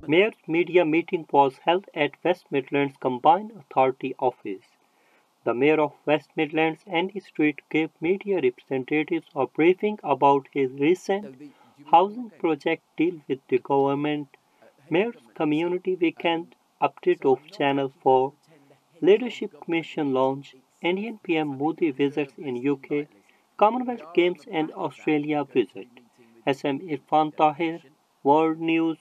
Mayor's media meeting was held at West Midlands Combined Authority office. The Mayor of West Midlands, Andy Street, gave media representatives a briefing about his recent housing project deal with the government. Mayor's Community Weekend update of Channel 4, Leadership Commission launch, Indian PM Modi visits in UK, Commonwealth Games and Australia visit. SM Irfan Tahir, World News,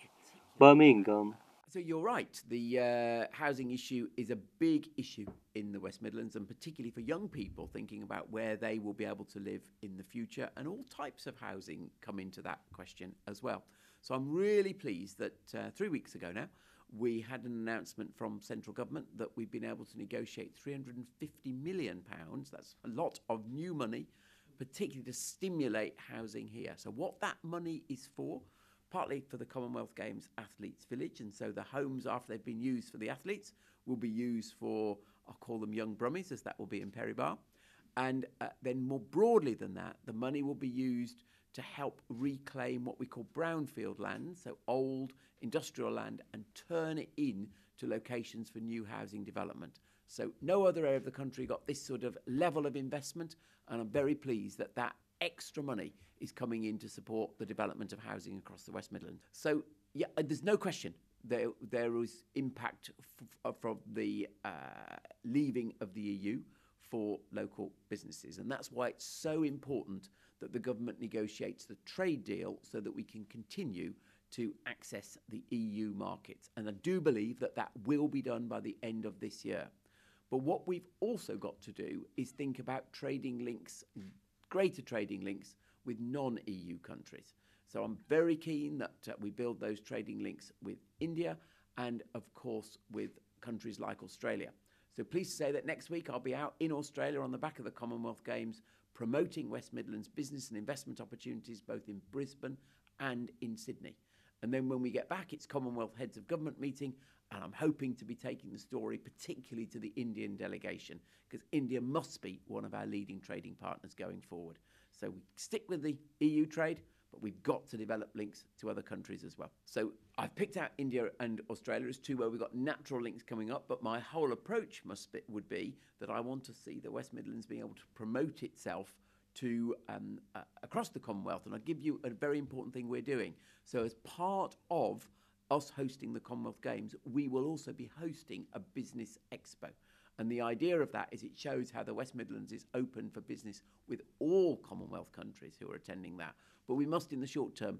Birmingham. So you're right. The housing issue is a big issue in the West Midlands, and particularly for young people thinking about where they will be able to live in the future. And all types of housing come into that question as well. So I'm really pleased that 3 weeks ago now, we had an announcement from central government that we've been able to negotiate £350 million. That's a lot of new money, particularly to stimulate housing here. So what that money is for, partly for the Commonwealth Games Athletes Village, and so the homes, after they've been used for the athletes, will be used for, I'll call them young brummies, as that will be in Perry Bar. And then more broadly than that, the money will be used to help reclaim what we call brownfield land, so old industrial land, and turn it in to locations for new housing development. So no other area of the country got this sort of level of investment, and I'm very pleased that that extra money is coming in to support the development of housing across the West Midlands. So, yeah, there's no question there is impact from the leaving of the EU for local businesses. And that's why it's so important that the government negotiates the trade deal so that we can continue to access the EU markets. And I do believe that that will be done by the end of this year. But what we've also got to do is think about trading links, greater trading links with non-EU countries. So I'm very keen that we build those trading links with India and, of course, with countries like Australia. So pleased to say that next week I'll be out in Australia on the back of the Commonwealth Games promoting West Midlands business and investment opportunities both in Brisbane and in Sydney. And then when we get back, it's Commonwealth Heads of Government meeting, and I'm hoping to be taking the story particularly to the Indian delegation, because India must be one of our leading trading partners going forward. So we stick with the EU trade, but we've got to develop links to other countries as well. So I've picked out India and Australia as two where we've got natural links coming up, but my whole approach would be that I want to see the West Midlands being able to promote itself to across the Commonwealth. And I'll give you a very important thing we're doing. So as part of us hosting the Commonwealth Games, we will also be hosting a business expo. And the idea of that is it shows how the West Midlands is open for business with all Commonwealth countries who are attending that. But we must, in the short term,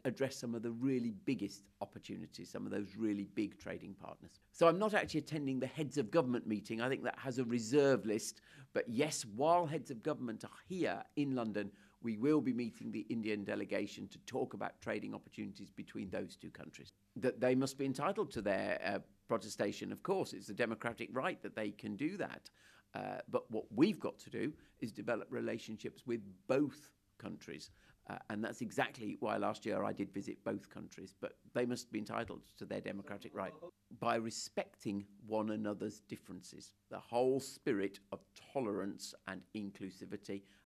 address some of the really biggest opportunities, some of those really big trading partners. So I'm not actually attending the Heads of Government meeting. I think that has a reserve list. But yes, while Heads of Government are here in London, we will be meeting the Indian delegation to talk about trading opportunities between those two countries. That they must be entitled to their protestation, of course. It's a democratic right that they can do that. But what we've got to do is develop relationships with both countries. And that's exactly why last year I did visit both countries. But they must be entitled to their democratic right by respecting one another's differences. The whole spirit of tolerance and inclusivity